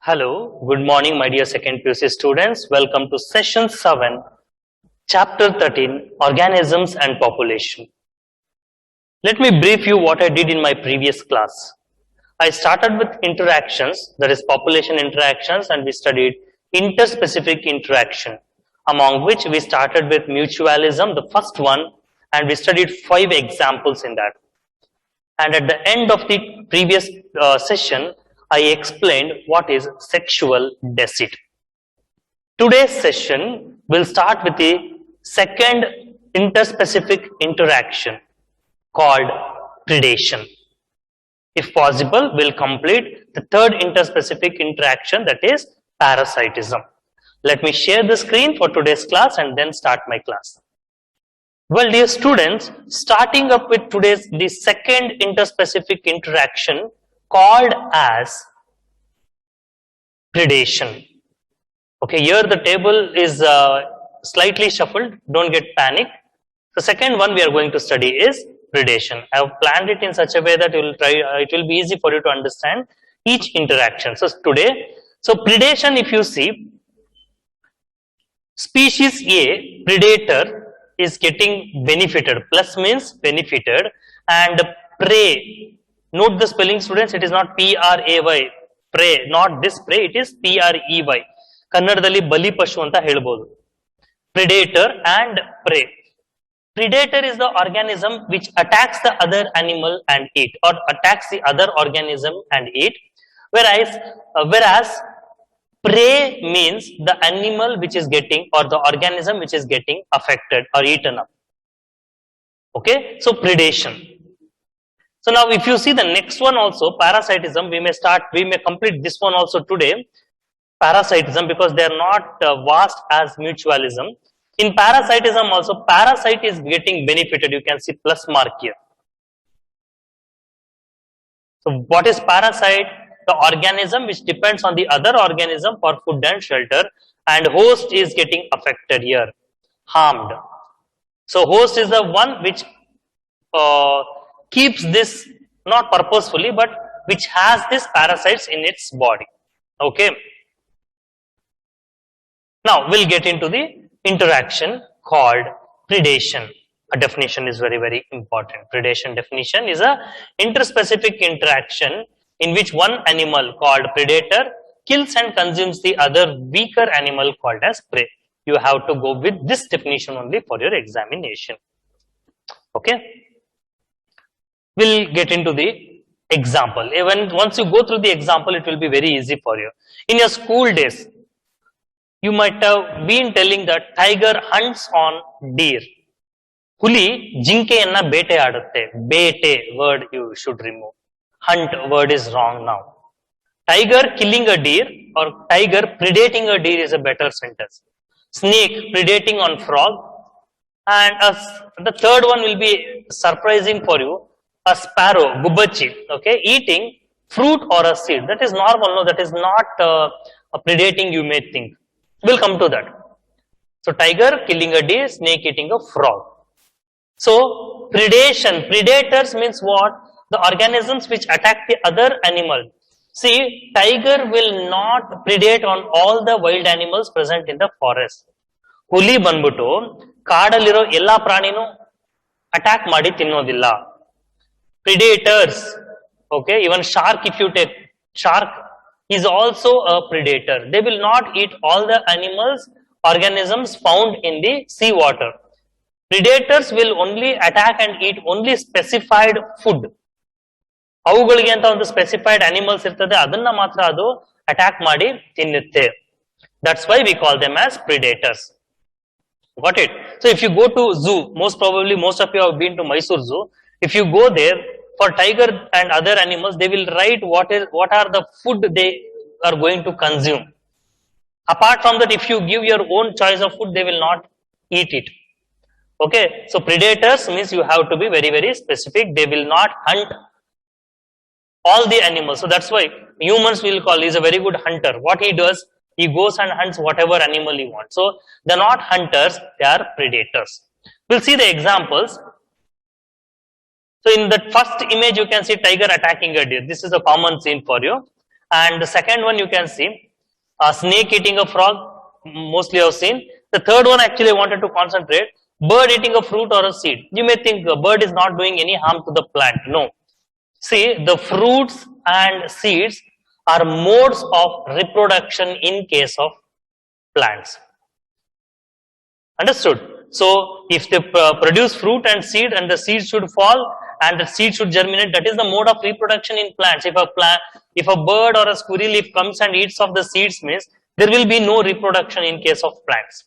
Hello, good morning, my dear second PUC students. Welcome to session 7, chapter 13, Organisms and Population. Let me brief you what I did in my previous class. I started with interactions, that is population interactions, and we studied interspecific interaction, among which we started with mutualism, the first one, and we studied 5 examples in that. And at the end of the previous session, I explained what is sexual deceit. Today's session will start with the second interspecific interaction called predation. If possible, we'll complete the third interspecific interaction, that is parasitism. Let me share the screen for today's class and then start my class. Well, dear students, starting up with the second interspecific interaction called as predation. Okay, here the table is slightly shuffled, don't get panic. The second one we are going to study is predation. I have planned it in such a way that it will be easy for you to understand each interaction. So predation, if you see, species A, predator, is getting benefited. Plus means benefited, and prey, note the spelling, students, it is not P-R-A-Y, prey, not this prey, it is P-R-E-Y. ಕನ್ನಡದಲ್ಲಿ ಬಲಿಪಶು ಅಂತ ಹೇಳ್ಬೋದು. Predator and prey. Predator is the organism which attacks the other animal and eat, or attacks the other organism and eat, whereas prey means the animal which is getting, or the organism which is getting affected or eaten up. Okay, so predation. So now if you see the next one also, parasitism, we may complete this one also today, parasitism, because they are not vast as mutualism. In parasitism also, parasite is getting benefited, you can see plus mark here. So what is parasite? The organism which depends on the other organism for food and shelter, and host is getting affected here, harmed. So host is the one which keeps this, not purposefully, but which has these parasites in its body. Okay. Now we'll get into the interaction called predation. A definition is very, very important. Predation definition is a interspecific interaction in which one animal called predator kills and consumes the other weaker animal called as prey. You have to go with this definition only for your examination. Okay. We'll get into the example. Even once you go through the example, it will be very easy for you. In your school days, you might have been telling that tiger hunts on deer. Huli jinkeyanna bete adutte. Bete word you should remove. Hunt word is wrong now. Tiger killing a deer or tiger predating a deer is a better sentence. Snake predating on frog. And the third one will be surprising for you. A sparrow, gubbachi, okay, eating fruit or a seed. That is normal, no, that is not a predating, you may think. We'll come to that. So tiger killing a deer, snake eating a frog. So predation, predators means what? The organisms which attack the other animal. See, tiger will not predate on all the wild animals present in the forest. Huli banbutu kaadaliro ella praninu attack ಮಾಡಿ ತಿನ್ನೋದಿಲ್ಲ. Predators, okay, even shark, if you take shark, is also a predator. They will not eat all the organisms found in the sea water. Predators will only attack and eat only specified food. ಅವುಗಳಿಗೆ ಅಂತ ಒಂದು specified animals ಇರ್ತದೆ, ಅದನ್ನ ಮಾತ್ರ ಅದು attack ಮಾಡಿ ತಿನ್ನುತ್ತೆ. That's why we call them as predators. Got it? So if you go to zoo, most probably most of you have been to Mysore Zoo. If you go there, for tiger and other animals, they will write what are the food they are going to consume. Apart from that, if you give your own choice of food, they will not eat it. Okay, so predators means you have to be very, very specific. They will not hunt all the animals. So that's why humans will call, he's a very good hunter. What he does, he goes and hunts whatever animal he wants. So they're not hunters, they are predators. We'll see the examples. So in the first image, you can see tiger attacking a deer. This is a common scene for you. And the second one you can see, a snake eating a frog, mostly I've seen. The third one actually I wanted to concentrate, bird eating a fruit or a seed. You may think a bird is not doing any harm to the plant. No. See, the fruits and seeds are modes of reproduction in case of plants. Understood? So, if they produce fruit and seed and the seed should fall and the seed should germinate, that is the mode of reproduction in plants. If a bird or a squirrel leaf comes and eats of the seeds, means there will be no reproduction in case of plants.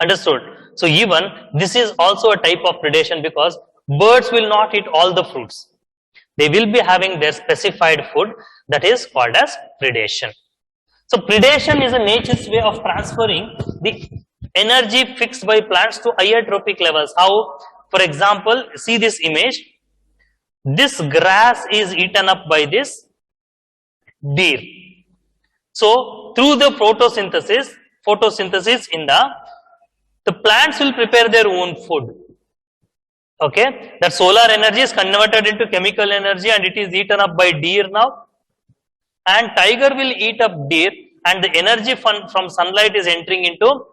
Understood? So, even this is also a type of predation because birds will not eat all the fruits. They will be having their specified food, that is called as predation. So, predation is a nature's way of transferring the energy fixed by plants to higher trophic levels. How? For example, see this image. This grass is eaten up by this deer. So, through the photosynthesis in the plants will prepare their own food. Okay, that solar energy is converted into chemical energy and it is eaten up by deer now. And tiger will eat up deer and the energy from sunlight is entering into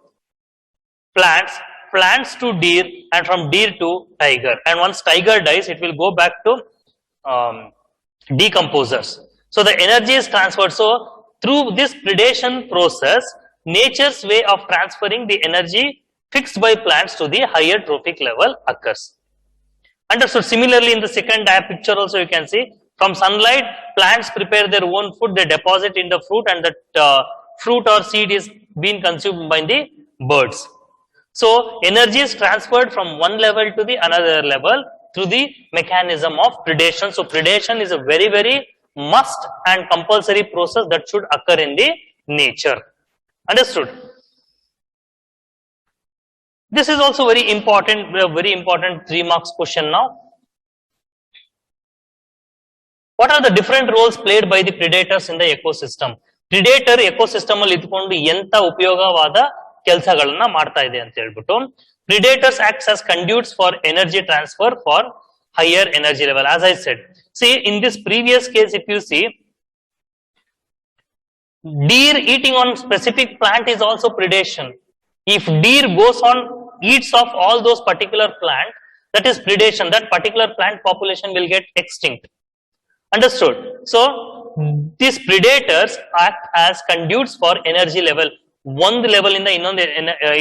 plants to deer and from deer to tiger. And once tiger dies, it will go back to decomposers. So the energy is transferred. So through this predation process, nature's way of transferring the energy fixed by plants to the higher trophic level occurs. Understood? Similarly, in the second picture also you can see, from sunlight, plants prepare their own food, they deposit in the fruit and that fruit or seed is being consumed by the birds. So, energy is transferred from one level to the another level through the mechanism of predation. So, predation is a very, very must and compulsory process that should occur in the nature. Understood? This is also very important 3 marks question now. What are the different roles played by the predators in the ecosystem? Predator ecosystem ಅಲ್ಲಿ ಇದ್ಕೊಂಡು ಎಂತ ಉಪಯೋಗವಾದ ಕೆಲಸಗಳನ್ನ ಮಾಡ್ತಾ ಇದೆ ಅಂತ ಹೇಳ್ಬಿಟ್ಟು, predators acts as conduits for energy transfer for higher energy level. As I said, see in this previous case, if you see, deer eating on specific plant is also predation. If deer goes on eats of all those particular plant, that is predation. That particular plant population will get extinct. Understood? So these predators act as conduits for energy level. ಒಂದು level ಇಂದ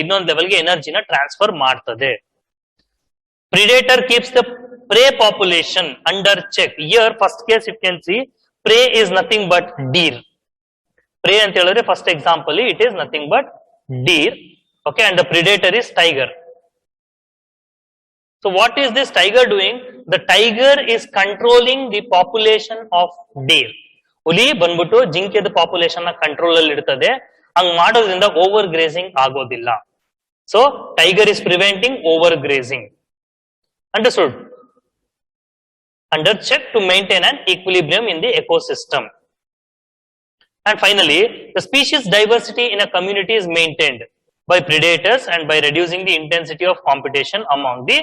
ಇನ್ನೊಂದು ಲೆವೆಲ್ಗೆ ಎನರ್ಜಿನ transfer ಮಾಡ್ತದೆ. Predator keeps the prey population under check. Here first case you can see, prey is nothing but deer. Prey ಅಂತ ಹೇಳಿದ್ರೆ first example it is nothing but deer. Okay, and the predator is tiger. So what is this tiger doing? The tiger is controlling the population of deer. ಹುಲಿ ಬಂದ್ಬಿಟ್ಟು ಜಿಂಕೆದ population ನ control ಅಲ್ಲಿ ಇಡ್ತದೆ. ಹಂಗ್ ಮಾಡೋದ್ರಿಂದ overgrazing ಆಗೋದಿಲ್ಲ. So tiger is preventing overgrazing. Understood? Under check to maintain an equilibrium in the ecosystem. And finally, the species diversity in a community is maintained by predators and by reducing the intensity of competition among the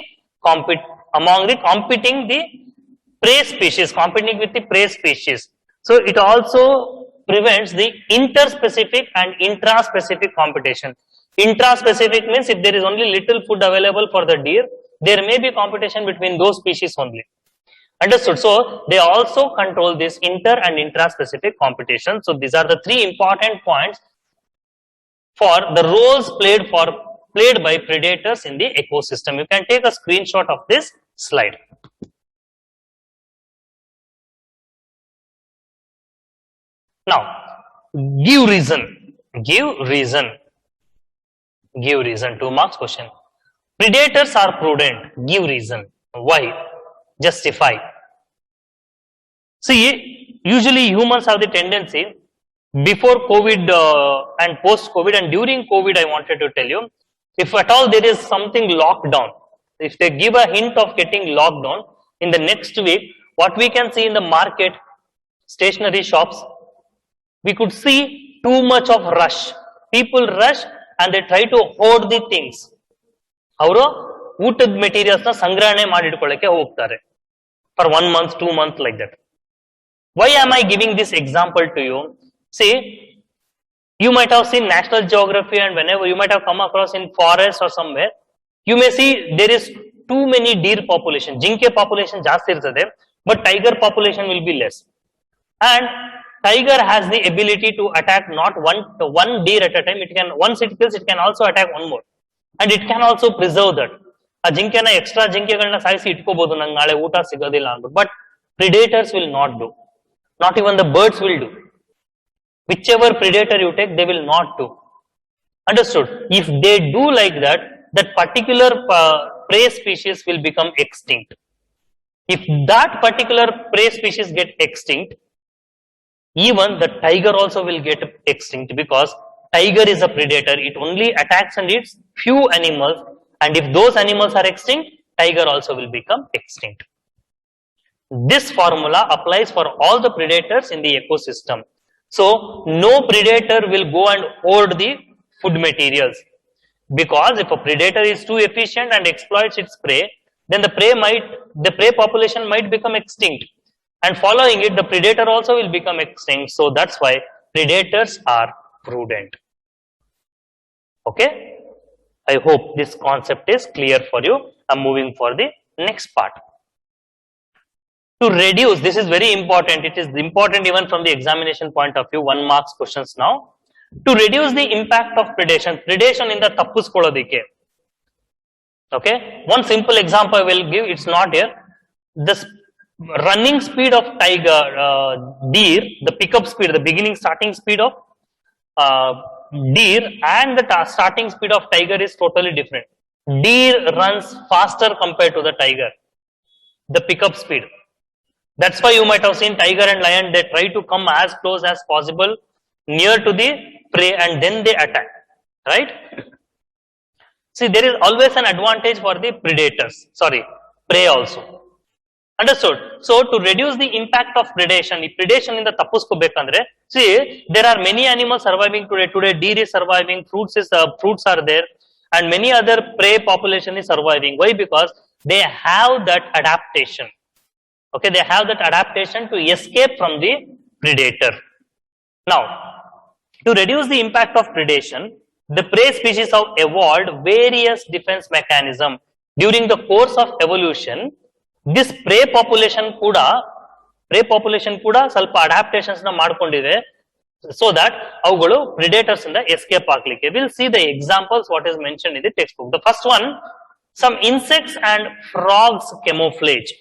competing the prey species, competing with the prey species. So it also prevents the interspecific and intraspecific competition. Intraspecific means if there is only little food available for the deer, there may be competition between those species only. Understood? So they also control this inter and intraspecific competition. So these are the 3 important points for the roles played by predators in the ecosystem. You can take a screenshot of this slide. Now, give reason. 2 marks question. Predators are prudent. Give reason. Why? Justify. See, usually humans have the tendency, before COVID and post-COVID and during COVID, I wanted to tell you, if at all there is something locked down, if they give a hint of getting locked down, in the next week, what we can see in the market, stationery shops, we could see too much of rush. People rush and they try to hoard the things. ಅವರು ಊಟದ materials ನ ಸಂಗ್ರಹಣೆ ಮಾಡಿಟ್ಕೊಳ್ಳಕ್ಕೆ ಹೋಗ್ತಾರೆ for 1 month, 2 months like that. Why am I giving this example to you? See, you might have seen National Geography, and whenever you might have come across in forest or somewhere, you may see there is too many deer population. Jinke population ಜಾಸ್ತಿ ಇರ್ತದೆ, but tiger population will be less. And tiger has the ability to attack not one deer at a time. It can, once it kills, it can also attack one more, and it can also preserve that. ಆ ಜಿಂಕೆನ extra ಜಿಂಕೆಗಳನ್ನ ಸಾಯಿಸಿ ಇಟ್ಕೋಬಹುದು, ನಂಗೆ ನಾಳೆ ಊಟ ಸಿಗೋದಿಲ್ಲ ಅಂದ್ಬಿಟ್ಟು. But predators will not do. Not even the birds will do. Whichever predator you take, they will not do. Understood? If they do like that, that particular prey species will become extinct. If that particular prey species get extinct, even the tiger also will get extinct, because tiger is a predator. It only attacks and eats few animals, and if those animals are extinct, tiger also will become extinct. This formula applies for all the predators in the ecosystem. So no predator will go and hoard the food materials, because if a predator is too efficient and exploits its prey, then the prey population might become extinct, and following it, the predator also will become extinct. So that's why predators are prudent. Okay, I hope this concept is clear for you. I'm moving for the next part. To reduce, this is very important. It is important even from the examination point of view. 1 marks questions now. To reduce the impact of predation in the tappuskolodike. Okay, one simple example I will give. It's not here. The running speed of tiger, deer, the pickup speed, the beginning starting speed of deer and the starting speed of tiger is totally different. Deer runs faster compared to the tiger, the pickup speed. That's why you might have seen tiger and lion, they try to come as close as possible near to the prey, and then they attack, right? See, there is always an advantage for the prey also. Understood? So to reduce the impact of predation in the tappuskobekandre, see, there are many animals surviving today. Today deer is surviving, fruits are there, and many other prey population is surviving. Why? Because they have that adaptation. Okay, they have that adaptation to escape from the predator. Now, to reduce the impact of predation, the prey species have evolved various defense mechanisms. During the course of evolution, this prey population kuda ಸ್ವಲ್ಪ adaptations na ಮಾಡ್ಕೊಂಡಿದೆ, so that ಅವುಗಳು predators ಇಂದ escape ಆಗ್ಲಿಕ್ಕೆ. We'll see the examples what is mentioned in the textbook. The first one, some insects and frogs camouflage.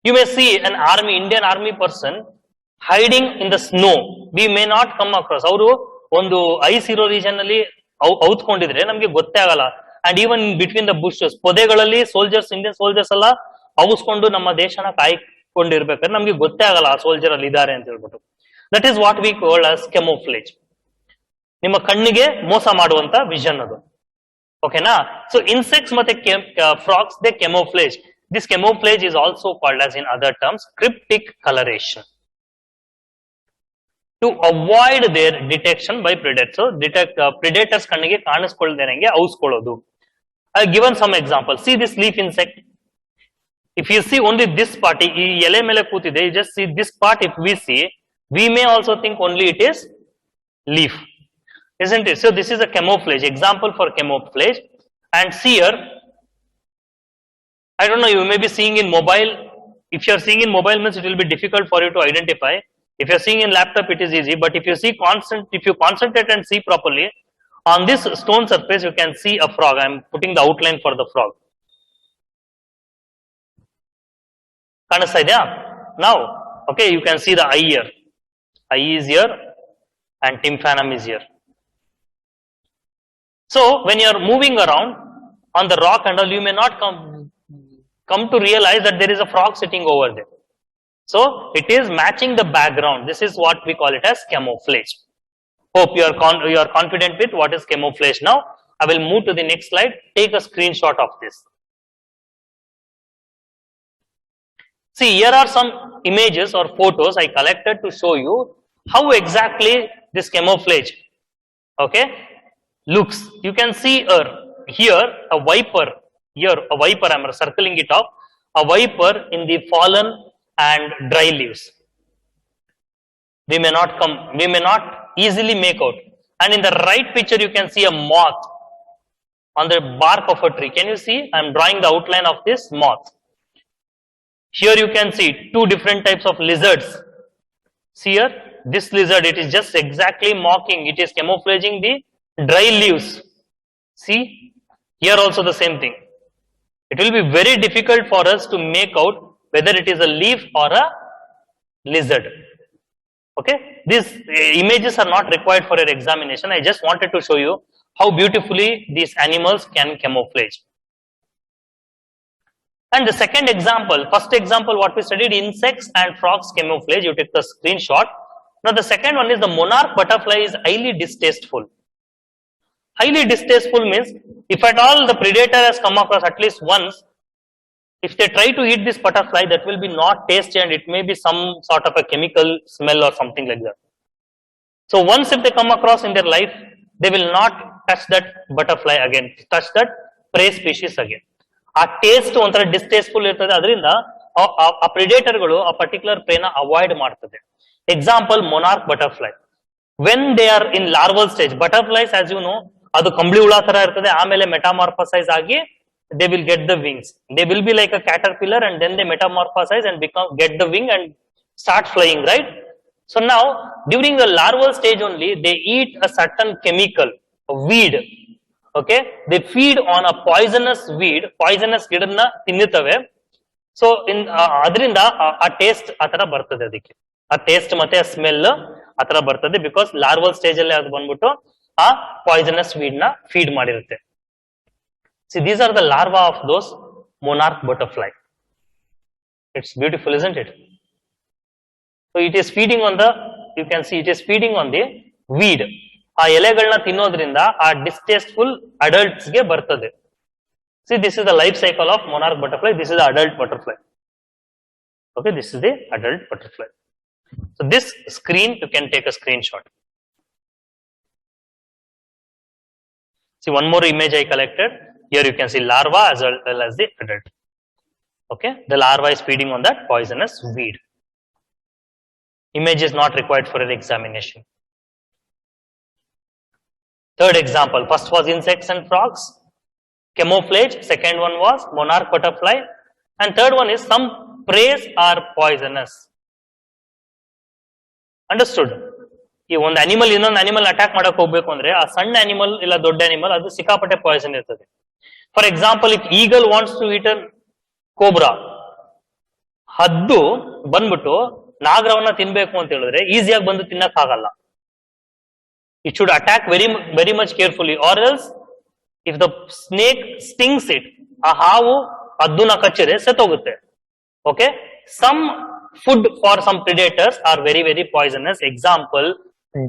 You may see an Indian army person hiding in the snow. We may not come across. ಅವರು ಒಂದು ice ಇರೋ region ಅಲ್ಲಿ ಔತ್ಕೊಂಡಿದ್ರೆ ನಮ್ಗೆ ಗೊತ್ತೇ ಆಗಲ್ಲ. And even between the bushes, ಪೊದೆಗಳಲ್ಲಿ Indian soldiers ಎಲ್ಲ ಅವಸ್ಕೊಂಡು ನಮ್ಮ ದೇಶನ ಕಾಯ್ಕೊಂಡಿರ್ಬೇಕಾದ್ರೆ ನಮ್ಗೆ ಗೊತ್ತೇ ಆಗಲ್ಲ ಆ ಸೋಲ್ಜರ್ ಅಲ್ಲಿ ಇದ್ದಾರೆ ಅಂತ ಹೇಳ್ಬಿಟ್ಟು. That is what we call as camouflage. ನಿಮ್ಮ ಕಣ್ಣಿಗೆ ಮೋಸ ಮಾಡುವಂತ ವಿಷನ್ ಅದು. ಓಕೆನಾ? ಸೊ ಇನ್ಸೆಕ್ಟ್ಸ್ ಮತ್ತೆ frogs they camouflage. This camouflage is also called as, in other terms, cryptic coloration, to avoid their detection by predators. So predators ಕಣ್ಣಿಗೆ ಕಾಣಿಸ್ಕೊಳ್ಳದೇನಂಗೆ ಔಸ್ಕೊಳ್ಳೋದು. I have given some examples. See this leaf insect. If you see only this part, ಈ ಎಲೆ ಮೇಲೆ ಕೂತಿದೆ, you just see this part. If we see, we may also think only it is leaf, isn't it? So this is a camouflage example for camouflage. And see here, I don't know, you may be seeing in mobile. If you are seeing in mobile means it will be difficult for you to identify. If you are seeing in laptop, it is easy. But if you concentrate and see properly, on this stone surface you can see a frog. I am putting the outline for the frog. ಕಾಣಿಸ್ತಾ ಇದೆಯಾ? Now, okay, you can see the eye here. Eye is here and tympanum is here. So when you are moving around on the rock and all, you may not come to realize that there is a frog sitting over there. So it is matching the background. This is what we call it as camouflage. Hope you are confident with what is camouflage. Now I will move to the next slide. Take a screenshot of this. See, here are some images or photos I collected to show you how exactly this camouflage, okay, looks. You can see here a viper. Here a viper, I am circling it off. a viper in the fallen and dry leaves. We may not easily make out. And in the right picture, you can see a moth on the bark of a tree. Can you see? I am drawing the outline of this moth. Here you can see two different types of lizards. See here, this lizard, it is just exactly mocking. It is camouflaging the dry leaves. See, here also the same thing. It will be very difficult for us to make out whether it is a leaf or a lizard. Okay, these images are not required for your examination. I just wanted to show you how beautifully these animals can camouflage. And the second example, first example what we studied, insects and frogs camouflage, you take the screenshot. Now the second one is the monarch butterfly is highly distasteful. Highly distasteful means if at all the predator has come across at least once, if they try to eat this butterfly, that will be not tasty and it may be some sort of a chemical smell or something like that. So once if they come across in their life, they will not touch that butterfly again, touch that prey species again. ಆ taste ಒಂಥರ distasteful ಇರ್ತದೆ, ಅದರಿಂದ ಆ ಪ್ರಿಡೇಟರ್ಗಳು ಆ particular ಪ್ರೇನ avoid ಮಾಡ್ತದೆ. Example monarch butterfly. When they are in larval stage, butterflies as you know ಅದು ಕಂಬಳಿ ಹುಳ ತರ ಇರ್ತದೆ, ಆಮೇಲೆ ಮೆಟಾಮಾರ್ಫಸೈಸ್ ಆಗಿ they will get the wings. They will be like a caterpillar and then they metamorphosize and get the wing and start flying, right? So now during the larval stage only they eat a certain chemical, a weed. Okay, they feed on a poisonous weed, poisonous ಗಿಡನ್ನ ತಿನ್ನುತ್ತವೆ. So in ಅದರಿಂದ ಆ taste ಆತರ ಬರ್ತದೆ, ಅದಕ್ಕೆ ಆ taste ಮತ್ತೆ ಆ smell ಆತರ ಬರ್ತದೆ, ಬಿಕಾಸ್ ಲಾರ್ವಲ್ ಸ್ಟೇಜ್ ಅಲ್ಲಿ ಅದು ಬಂದ್ಬಿಟ್ಟು ಆ ಪಾಯ್ಸನಸ್ ವೀಡ್ ನ feed ಮಾಡಿರುತ್ತೆ. See, these are the larvae of those monarch butterfly. It's beautiful, isn't it? So it is feeding on the, you can see it is feeding on the weed. ಆ ಎಲೆಗಳನ್ನ ತಿನ್ನೋದ್ರಿಂದ ಆ ಡಿಸ್ಟೇಸ್ಟ್ಫುಲ್ adults ಗೆ ಬರ್ತದೆ. See, this is the life cycle of monarch butterfly. This is the adult butterfly. Okay, this is the adult butterfly. So this screen, you can take a screenshot. See, one more image I collected. Here you can see larva as well as the adult. Okay, the larva is feeding on that poisonous weed. Image is not required for an examination. Third example, first was insects and frogs, camouflage. Second one was monarch butterfly, and third one is some preys are poisonous. Understood? ಈ ಒಂದು animal ಇನ್ನೊಂದು animal attack ಮಾಡಕ್ ಹೋಗ್ಬೇಕು ಅಂದ್ರೆ ಆ ಸಣ್ಣ animal ಇಲ್ಲ ದೊಡ್ಡ ಅನಿಮಲ್ ಅದು ಸಿಕ್ಕಾಪಟ್ಟೆ ಪಾಯ್ಸನ್ ಇರ್ತದೆ. For example, if eagle wants to eat an cobra, ಹದ್ದು ಬಂದ್ಬಿಟ್ಟು ನಾಗರವನ್ನ ತಿನ್ಬೇಕು ಅಂತ ಹೇಳಿದ್ರೆ ಈಸಿಯಾಗಿ ಬಂದು ತಿನ್ನಕ್ ಆಗಲ್ಲ. It should attack very much carefully, or else if the snake stings it, ಆ ಹಾವು ಹದ್ದುನ ಕಚ್ಚಿದ್ರೆ ಸತ್ತೋಗುತ್ತೆ. Okay, some food for some predators are very poisonous. Example,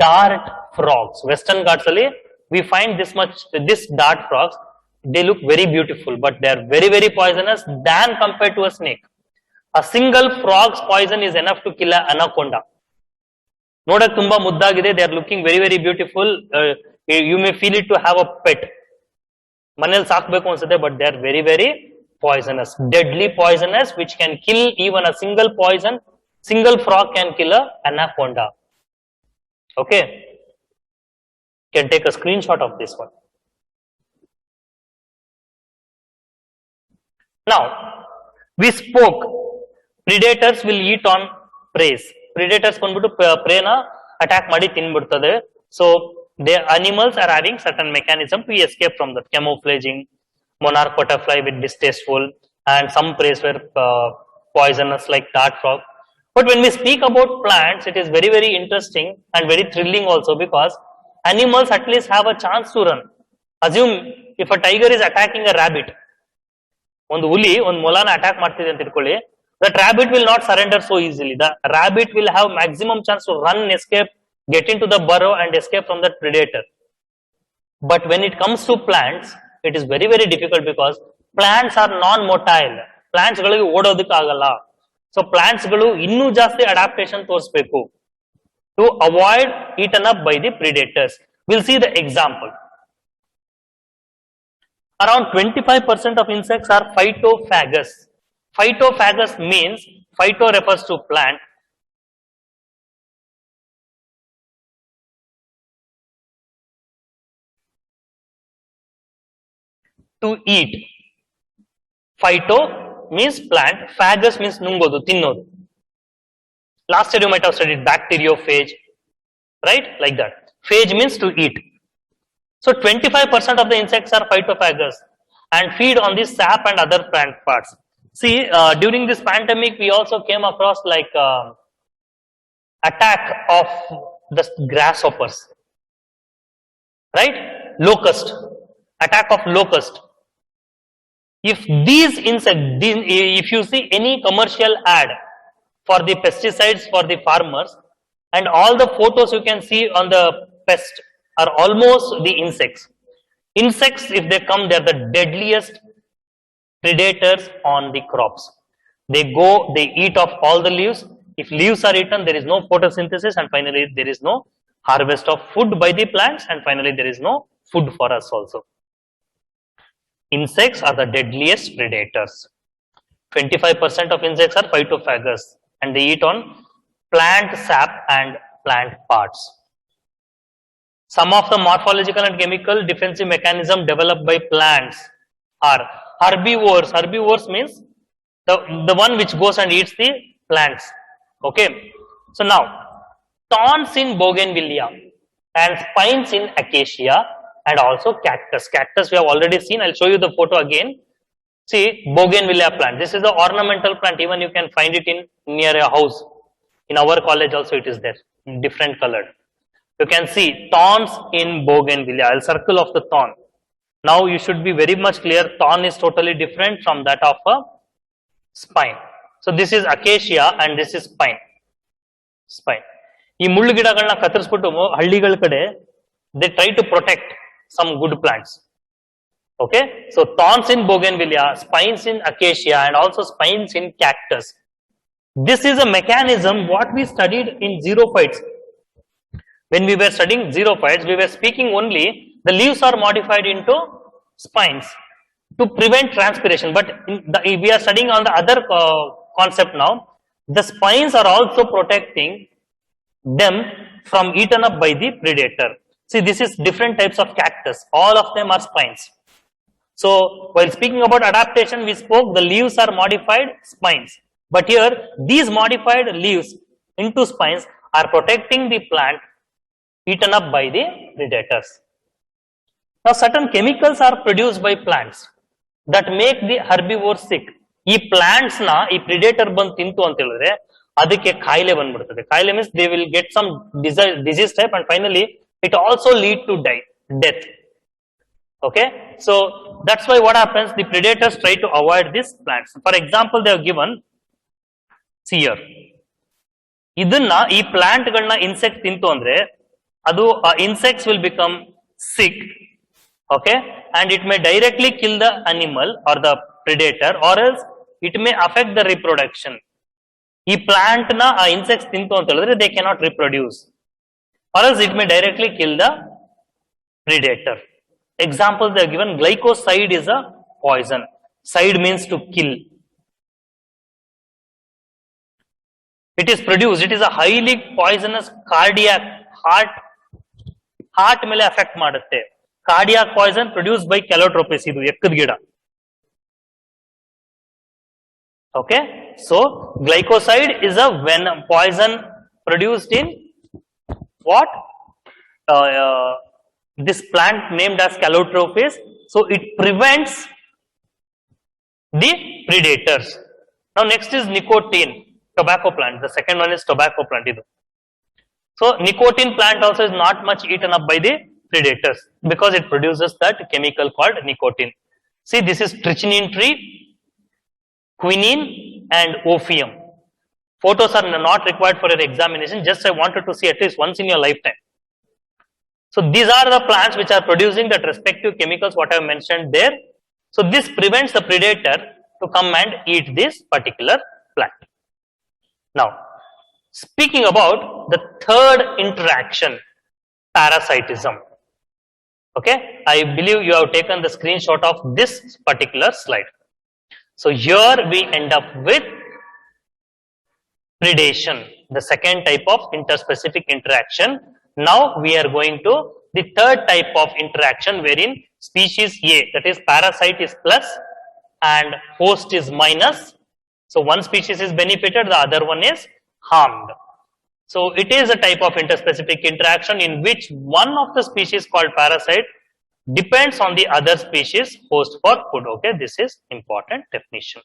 dart frogs. Western Ghats ಅಲ್ಲಿ we find this dart frogs. They look very beautiful, but they are very poisonous than compared to a snake. A single frog's poison is enough to kill an anaconda. ನೋಡಕ್ ತುಂಬಾ ಮುದ್ದಾಗಿದೆ, they are looking very beautiful. You may feel it to have a pet, ಮನೇಲಿ ಸಾಕ್ಬೇಕು ಅನ್ಸುತ್ತೆ, but they are very poisonous, deadly poisonous, which can kill even a single frog can kill a anaconda. Okay, you can take a screenshot of this one. Now we spoke predators will eat on prey. Predators ಬಂದ್ಬಿಟ್ಟು ಪ್ರೇನ attack ಮಾಡಿ ತಿನ್ಬಿಡ್ತದೆ. So the animals are having certain mechanism to escape from that, camouflaging, monarch butterfly with distasteful, and some preys were poisonous like dart frog. But when we speak about plants, it is very interesting and very thrilling also, because animals at least have a chance to run. Assume if a tiger is attacking a rabbit, ಒಂದು ಹುಲಿ ಒಂದು ಮೊಲನ attack ಮಾಡ್ತಿದೆ ಅಂತ ಇಟ್ಕೊಳ್ಳಿ, that rabbit will not surrender so easily. The rabbit will have maximum chance to run, escape, get into the burrow and escape from that predator. But when it comes to plants, it is very difficult, because plants are non-motile. Plants ಗಳಿಗೆ ಓಡೋದಕ್ಕೆ ಆಗಲ್ಲ. So plants ಗಳು ಇನ್ನೂ ಜಾಸ್ತಿ adaptation ತೋರಿಸಬೇಕು to avoid eaten up by the predators. We'll see the example. Around 25% of insects are phytophagous. Phytophagous means, phyto refers to plant, to eat. Phyto means plant, phagous means nungodu, tinnodu. Last year you might have studied bacteriophage, right? Like that. Phage means to eat. So 25% of the insects are phytophagous and feed on the sap and other plant parts. See, during this pandemic, we also came across like attack of the grasshoppers, right? Locust, attack of locust. If these insects, if you see any commercial ad for the pesticides for the farmers, and all the photos you can see on the pest are almost the insects. Insects, if they come, they are the deadliest predators on the crops. They go, they eat off all the leaves. If leaves are eaten, there is no photosynthesis, and finally there is no harvest of food by the plants, and finally there is no food for us also. Insects are the deadliest predators. 25% of insects are phytophagous and they eat on plant sap and plant parts. Some of the morphological and chemical defensive mechanism developed by plants are herbivores. Herbivores means the one which goes and eats the plants. Okay. So now, thorns in bougainvillea and spines in acacia and also cactus. Cactus we have already seen. I'll show you the photo again. See, bougainvillea plant. This is the ornamental plant. Even you can find it in near a house. In our college also it is there, different colored. You can see thorns in bougainvillea. I'll circle of the thorn. Now you should be very much clear. Thorn is totally different from that of a spine. So this is acacia and this is spine. Spine. ಈ ಮುಳ್ಳು ಗಿಡಗಳನ್ನ ಕತ್ತರಿಸ್ಬಿಟ್ಟು ಹಳ್ಳಿಗಳ ಕಡೆ they try to protect some good plants. Okay, so thorns in bougainvillea, spines in acacia, and also spines in cactus. This is a mechanism what we studied in xerophytes. When we were studying xerophytes, we were speaking only the leaves are modified into spines to prevent transpiration. But we are studying on the other concept now. The spines are also protecting them from eaten up by the predator. See, this is different types of cactus. All of them are spines. So, while speaking about adaptation, we spoke the leaves are modified spines. But here, these modified leaves into spines are protecting the plant eaten up by the predators. Now, certain chemicals are produced by plants that make the herbivore sick. ಈ plants ನ ಈ predator ಬಂದು ತಿಂತು ಅಂತ ಹೇಳಿದ್ರೆ ಅದಕ್ಕೆ ಕಾಯಿಲೆ ಬಂದ್ಬಿಡ್ತದೆ. ಕಾಯಿಲೆ means they will get some disease type and finally it also lead to death. Okay, so that's why what happens, the predators try to avoid these plants. For example, they have given, see here, ಇದನ್ನ ಈ plant ಗಳನ್ನ insect ತಿಂತು ಅಂದ್ರೆ ಅದು insects will become sick. Okay, and it may directly kill the animal or the predator, or else it may affect the reproduction. ಈ plant ನ ಆ insects ತಿಂತು ಅಂತ ಹೇಳಿದ್ರೆ they cannot reproduce, or else it may directly kill the predator. Examples they are given, glycoside is a poison. Side means to kill. It is produced, it is a highly poisonous cardiac, heart ಮೇಲೆ affect ಮಾಡುತ್ತೆ. Cardiac poison produced by calotropis, ಇದು ಎಕ್ಕದ ಗಿಡ. Okay, so glycoside is a venom, poison produced in what? This plant named as calotropis. So it prevents the predators. Now next is nicotine, tobacco plant. The second one is tobacco plant. So nicotine plant also is not much eaten up by the predators because it produces that chemical called nicotine. See, this is strychnine tree, quinine and ophium. Photos are not required for your examination. Just I wanted to see at least once in your lifetime. So these are the plants which are producing that respective chemicals what I have mentioned there. So this prevents the predator to come and eat this particular plant. Now, speaking about the third interaction, parasitism. Okay, I believe you have taken the screenshot of this particular slide. So here we end up with predation, the second type of interspecific interaction. Now we are going to the third type of interaction wherein species A, that is parasite, is plus and host is minus. So one species is benefited, the other one is harmed. So it is a type of interspecific interaction in which one of the species called parasite depends on the other species host for food. Okay, this is important definition.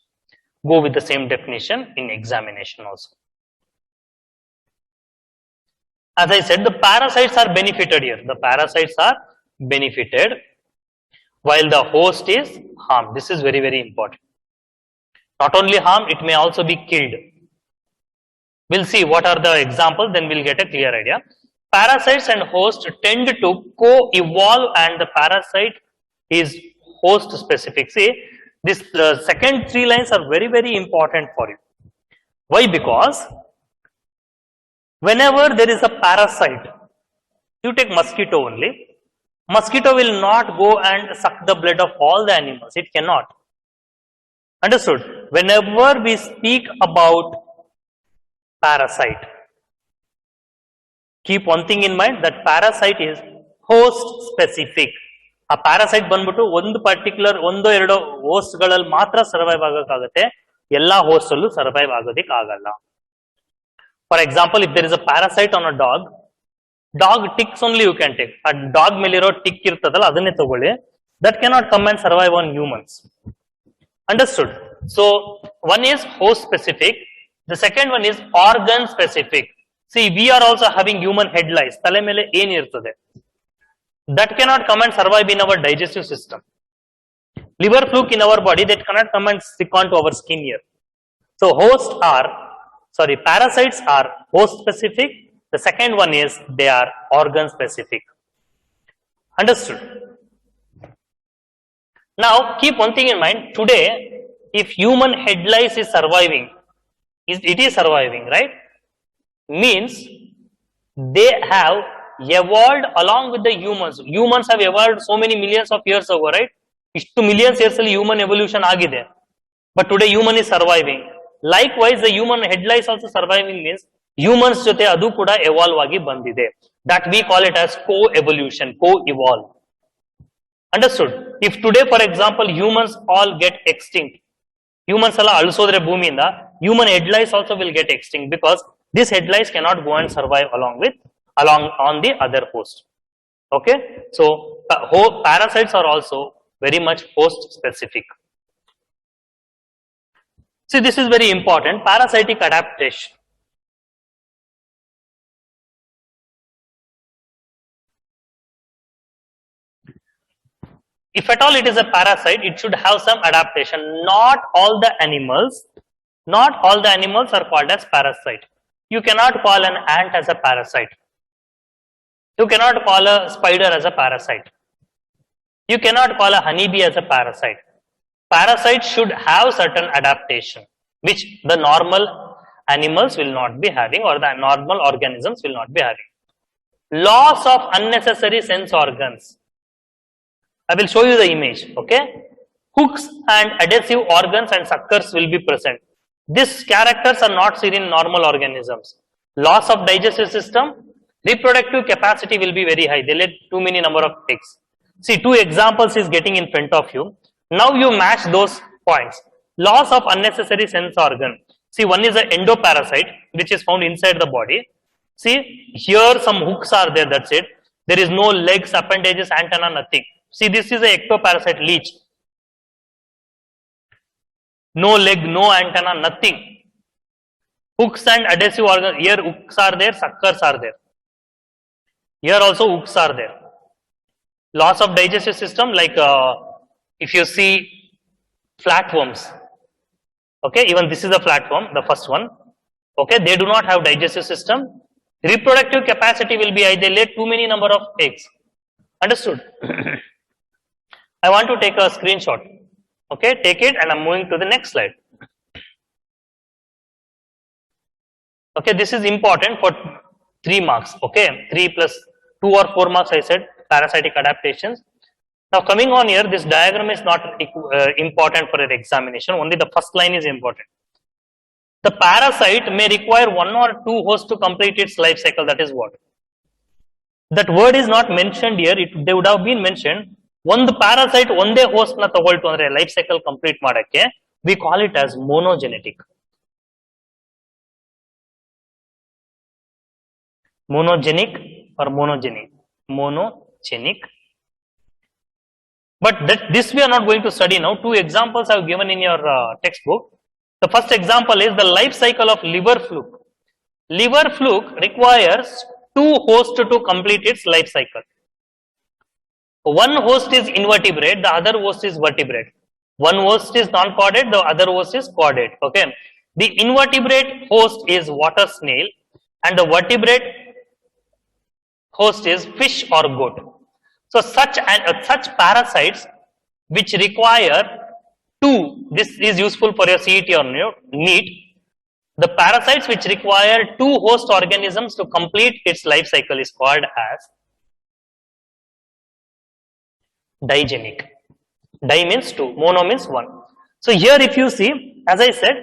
Go with the same definition in examination also. As I said, the parasites are benefited here. The parasites are benefited while the host is harmed. This is very, very important. Not only harm, it may also be killed. We'll see what are the examples, then we'll get a clear idea. Parasites and host tend to co-evolve and the parasite is host specific. See, this second three lines are very, very important for you. Why? Because whenever there is a parasite, you take mosquito only. Mosquito will not go and suck the blood of all the animals. It cannot. Understood? Whenever we speak about parasite, keep one thing in mind, that parasite is host specific. A parasite ಬಂದ್ಬಿಟ್ಟು ಒಂದು particular ಒಂದು ಎರಡು host ಗಳಲ್ಲಿ ಮಾತ್ರ survive ಆಗಕ್ಕಾಗುತ್ತೆ, ಎಲ್ಲಾ host ಅಲ್ಲೂ survive ಆಗೋದಿಕ್ ಆಗಲ್ಲ. For example, if there is a parasite on a dog ticks only you can take. A dog meliro tick irtadalla adanne tagolli, that cannot come and survive on humans. Understood? So one is host specific, the second one is organ specific. See, we are also having human head lice, tale mele ಏನು ಇರ್ತದೆ, that cannot come and survive in our digestive system. Liver fluke in our body, that cannot come and stick onto our skin here. So parasites are host specific. The second one is they are organ specific. Understood? Now keep one thing in mind. Today, if human head lice is surviving, it is surviving, right? Means they have evolved along with the humans. Humans have evolved so many millions of years ago, right? Ishtu millions years alli human evolution agide. But today human is surviving. Likewise, the human head lice also surviving means humans jote adu kuda evolve agi bandide. That we call it as co-evolution, co-evolve. Understood? If today, for example, humans all get extinct, humans alla ಅಳಿಸೋದ್ರೆ ಭೂಮಿಯಿಂದ, human head lice also will get extinct because this head lice cannot go and survive along on the other host. Okay, so parasites are also very much host specific. See, this is very important. Parasitic adaptation. If at all it is a parasite, it should have some adaptation. Not all the animals are called as parasite. You cannot call an ant as a parasite. You cannot call a spider as a parasite. You cannot call a honeybee as a parasite. Parasites should have certain adaptation, which the normal animals will not be having, or the normal organisms will not be having. Loss of unnecessary sense organs. I will show you the image. Okay, hooks and adhesive organs and suckers will be present. These characters are not seen in normal organisms. Loss of digestive system, reproductive capacity will be very high. They lay too many number of eggs. See, two examples is getting in front of you. Now you match those points. Loss of unnecessary sense organ. See, one is an endoparasite which is found inside the body. See, here some hooks are there, that's it. There is no legs, appendages, antenna, nothing. See, this is an ectoparasite, leech. No leg, no antenna, nothing. Hooks and adhesive organs. Here hooks are there, suckers are there. Here also hooks are there. Loss of digestive system, like if you see flatworms. Okay, even this is a flatworm, the first one. Okay, they do not have digestive system. Reproductive capacity will be high. They lay too many number of eggs. Understood? I want to take a screenshot. Okay, take it, and I'm moving to the next slide. Okay, this is important for 3 marks. Okay, 3 plus 2 or 4 marks I said, parasitic adaptations. Now coming on here, this diagram is not important for your examination, only the first line is important. The parasite may require one or two hosts to complete its life cycle. That is what? That word is not mentioned here. They would have been mentioned. ಒಂದು parasite ಒಂದೇ host ನ ತಗೊಳ್ತು ಅಂದ್ರೆ life cycle complete ಮಾಡಕ್ಕೆ we call it as monogenic. Monogenic or monogenic? Monogenic. But this we are not going to study now. Two examples I have given in your textbook. The first example is the life cycle of liver fluke. Liver fluke requires two hosts to complete its life cycle. One host is invertebrate, the other host is vertebrate. One host is non-chordate, the other host is chordate. Okay. The invertebrate host is water snail and the vertebrate host is fish or goat. So such parasites which require two, this is useful for your CET or NEET. The parasites which require two host organisms to complete its life cycle is called as digenic. Di means two, mono means one. So here if you see, as I said,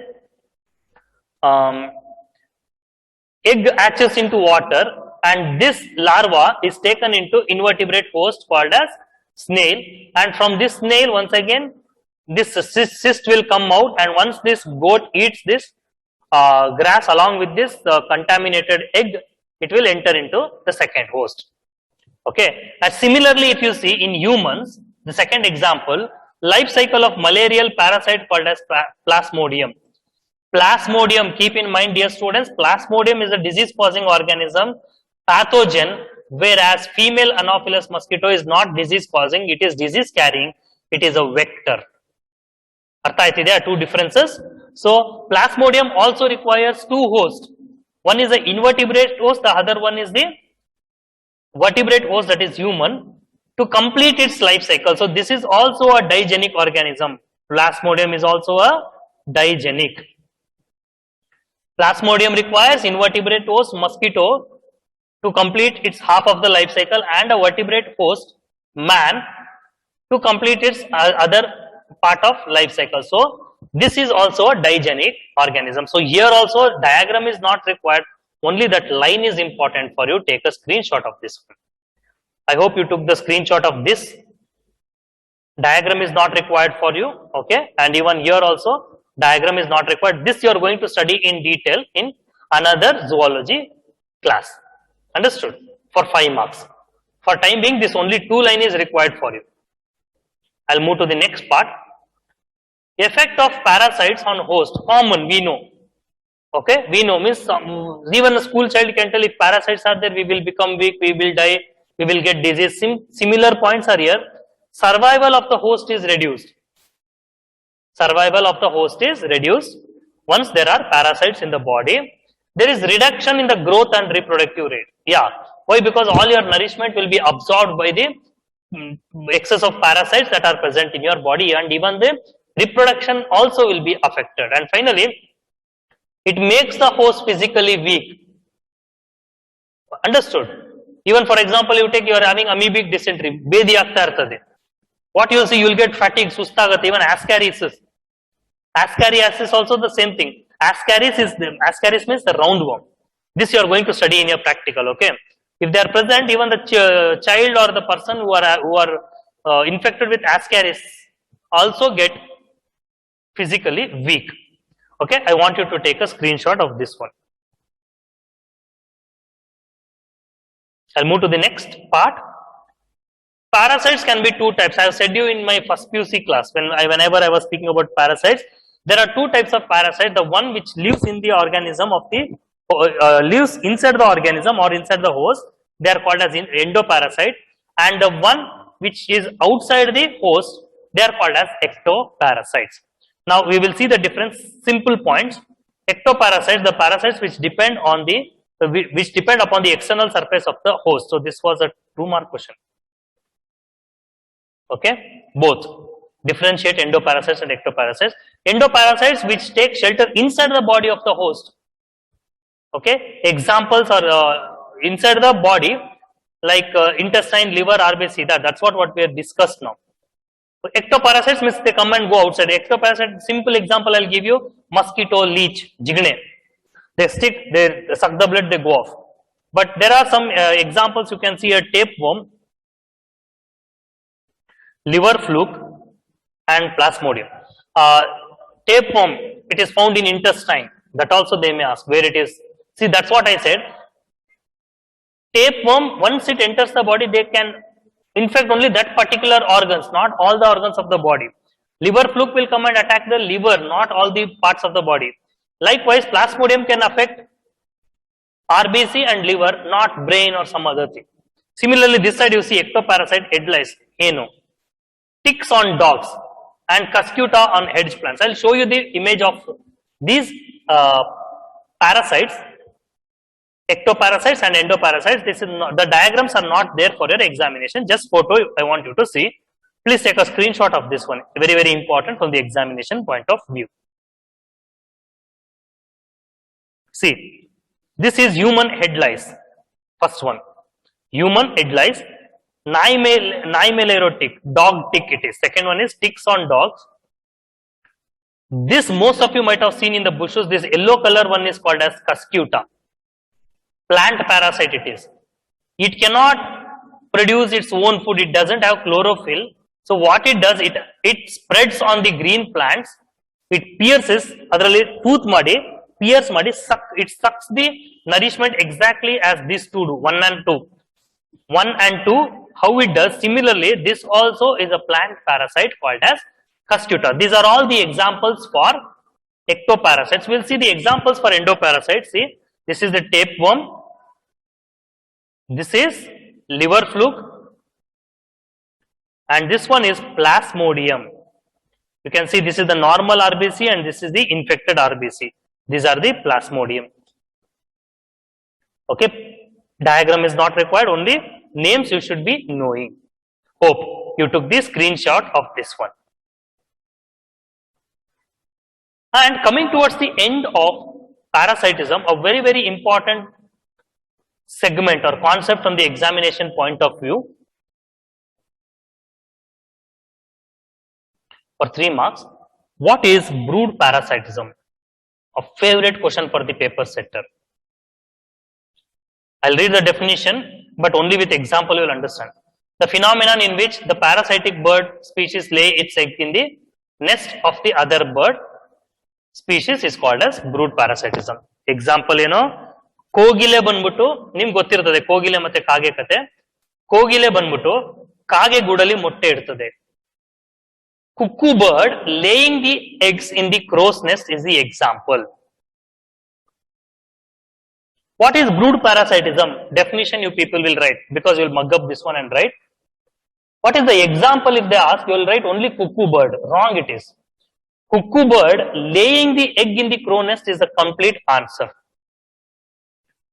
egg hatches into water and this larva is taken into invertebrate host called as snail, and from this snail once again this cyst will come out, and once this goat eats this grass along with this contaminated egg, it will enter into the second host. Okay. And similarly, if you see in humans, the second example, life cycle of malarial parasite called as Plasmodium. Plasmodium, keep in mind dear students, Plasmodium is a disease causing organism, pathogen, whereas female Anopheles mosquito is not disease causing, it is disease carrying, it is a vector. Artha aitidea, two differences. So Plasmodium also requires two hosts. One is the invertebrate host, the other one is the vertebrate host, that is human, to complete its life cycle. So this is also a digenic organism. Plasmodium is also a digenic. Plasmodium requires invertebrate host mosquito to complete its half of the life cycle and a vertebrate host man to complete its other part of life cycle. So this is also a digenic organism. So here also diagram is not required, only that line is important for you. Take a screenshot of this one. I hope you took the screenshot of this. Diagram is not required for you. Okay. And even here also diagram is not required. This you are going to study in detail in another zoology class. Understood? For 5 marks. For time being, this only two line is required for you. I'll move to the next part. Effect of parasites on host. Common, we know. Okay, we know means even a school child can tell if parasites are there, we will become weak, we will die, we will get disease. Similar points are here. Survival of the host is reduced. Survival of the host is reduced once there are parasites in the body. There is reduction in the growth and reproductive rate. Yeah. Why? Because all your nourishment will be absorbed by the excess of parasites that are present in your body, and even the reproduction also will be affected. And finally, it makes the host physically weak. Understood? Even for example, you take, you are having amoebic dysentery, bedi aagta irtade. What you will see, you will get fatigue, sustagate, even ascariasis. Ascariasis also the same thing. Ascaris means the roundworm. This you are going to study in your practical. Okay. If they are present, even the child or the person who are infected with ascaris also get physically weak. Okay, I want you to take a screenshot of this one. I'll move to the next part. Parasites can be two types. I have said you in my first PUC class, whenever I was speaking about parasites, there are two types of parasites. The one which lives in the organism of the lives inside the organism or inside the host, they are called as endoparasite, and the one which is outside the host, they are called as ectoparasites. Now we will see the different simple points. Ectoparasites, the parasites which depend upon the external surface of the host. So this was a 2-mark question. Okay, both. Differentiate endoparasites and ectoparasites. Endoparasites which take shelter inside the body of the host. Okay, examples are inside the body. like intestine, liver, RBC. That's what we have discussed now. So ectoparasites means they come and go outside. Ectoparasite, simple example I'll give you: mosquito, leech, jigne. They stick, they suck the blood, they go off. But there are some examples. You can see a tapeworm, liver fluke, and plasmodium. Tapeworm, it is found in intestine. That also they may ask where it is. See, that's what I said. Tapeworm, once it enters the body, they can infect only that particular organs, not all the organs of the body. Liver fluke will come and attack the liver, not all the parts of the body. Likewise, plasmodium can affect RBC and liver, not brain or some other thing. Similarly, this side you see ectoparasite, head lice, Heno, ticks on dogs, and Cuscuta on hedge plants. I'll show you the image of these parasites, ectoparasites and endoparasites. This is not, the diagrams are not there for your examination. Just photo I want you to see. Please take a screenshot of this one. Very, very important from the examination point of view. See, this is human head lice. First one, human head lice. Naimelero tick, dog tick it is. Second one is ticks on dogs. This most of you might have seen in the bushes. This yellow color one is called as Cuscuta. Plant parasite it is. It cannot produce its own food. It doesn't have chlorophyll. So what it does, it spreads on the green plants. It pierces, adರಲ್ಲಿ tooth ಮಾಡಿ, pierce ಮಾಡಿ, it sucks the nourishment exactly as these two do, 1 and 2. 1 and 2, how it does, similarly, this also is a plant parasite called as Cuscuta. These are all the examples for ectoparasites. We'll see the examples for endoparasites. See, this is the tapeworm. This is liver fluke. And this one is plasmodium. You can see this is the normal RBC and this is the infected RBC. These are the plasmodium. Okay, diagram is not required, only names you should be knowing. Hope you took the screenshot of this one. And coming towards the end of parasitism, a very, very important segment or concept from the examination point of view. For 3 marks, what is brood parasitism? A favorite question for the paper setter. I'll read the definition, but only with example you will understand. The phenomenon in which the parasitic bird species lay its egg in the nest of the other bird species is called as brood parasitism. Example, ಕೋಗಿಲೆ ಬಂದ್ಬಿಟ್ಟು ನಿಮ್ಗೆ ಗೊತ್ತಿರ್ತದೆ ಕೋಗಿಲೆ ಮತ್ತೆ ಕಾಗೆ ಕತೆ. ಕೋಗಿಲೆ ಬಂದ್ಬಿಟ್ಟು ಕಾಗೆ ಗೂಡಲ್ಲಿ ಮೊಟ್ಟೆ ಇಡ್ತದೆ. Cuckoo bird laying the eggs in the crow's nest is the example. What is brood parasitism? Definition you people will write, because you will mug up this one and write. What is the example if they ask? You will write only cuckoo bird. Wrong it is. Cuckoo bird laying the egg in the crow nest is the complete answer.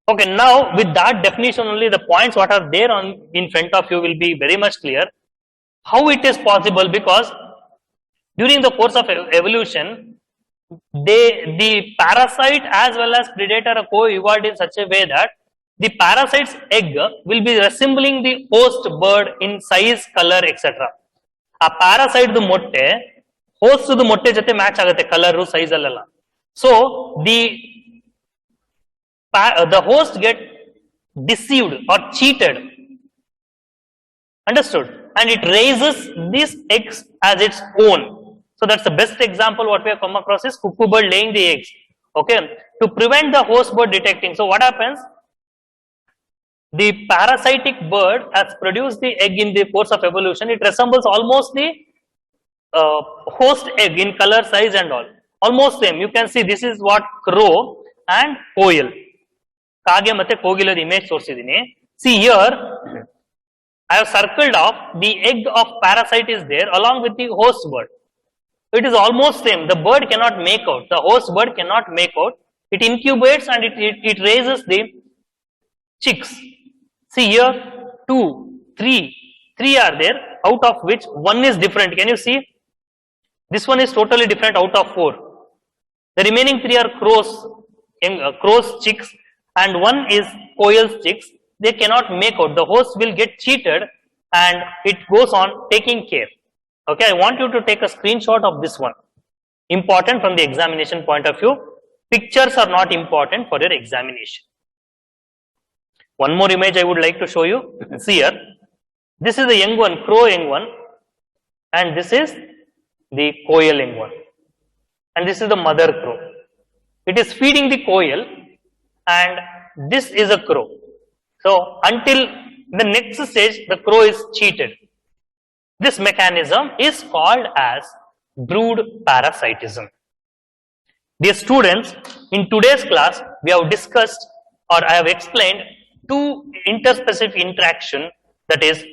Okay, now with that definition only, the points what are there in front of you will be very much clear. How it is possible? Because during the course of evolution, the parasite as well as predator are co-evolved in such a way that the parasite's egg will be resembling the host bird in size, color, etc. A parasite the motte, host the motte jate match agate color, size allala. So the host get deceived or cheated. Understood? And it raises these eggs as its own. So that's the best example what we have come across is cuckoo bird laying the eggs. Okay, to prevent the host bird detecting. So what happens? The parasitic bird has produced the egg in the course of evolution. It resembles almost the host egg in color, size and all. Almost same. You can see this is what crow and koil. Kage ಮತ್ತೆ ಕೋಗಿಲದ image ತೋರಿಸಿದ್ದೀನಿ. See here, I have circled off the egg of parasite is there along with the host bird. It is almost same. The bird cannot make out. The host bird cannot make out. It incubates and it raises the chicks. See here, 2, 3 are there, out of which 1 is different. Can you see? This one is totally different out of 4. The remaining 3 are crows chicks and 1 is koil's chicks. they cannot make out. The host will get cheated and it goes on taking care. Okay, I want you to take a screenshot of this one. Important from the examination point of view. Pictures are not important for your examination. One more image I would like to show you. See here. This is the young one, crow young one, and this is the koel young one. And this is the mother crow. It is feeding the koel, and this is a crow. So until the next stage, the crow is cheated. This mechanism is called as brood parasitism. Dear students, in today's class, we have discussed or I have explained two interspecific interaction, that is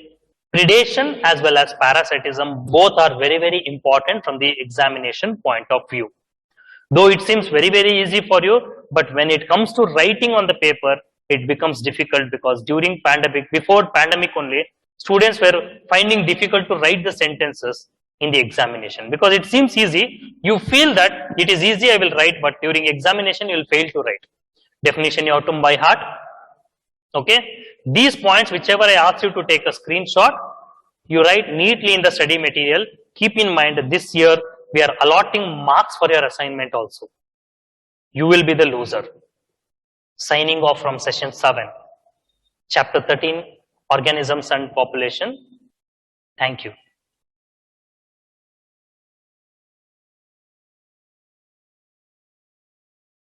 predation as well as parasitism. Both are very, very important from the examination point of view. Though it seems very, very easy for you, but when it comes to writing on the paper, it becomes difficult, because during pandemic, before pandemic only, students were finding difficult to write the sentences in the examination, because it seems easy. You feel that it is easy, I will write, but during examination you will fail to write. Definition you have to by heart. Okay, these points, whichever I ask you to take a screenshot, you write neatly in the study material. Keep in mind that this year we are allotting marks for your assignment also. You will be the loser. Signing off from session 7, chapter 13, organisms and population. Thank you.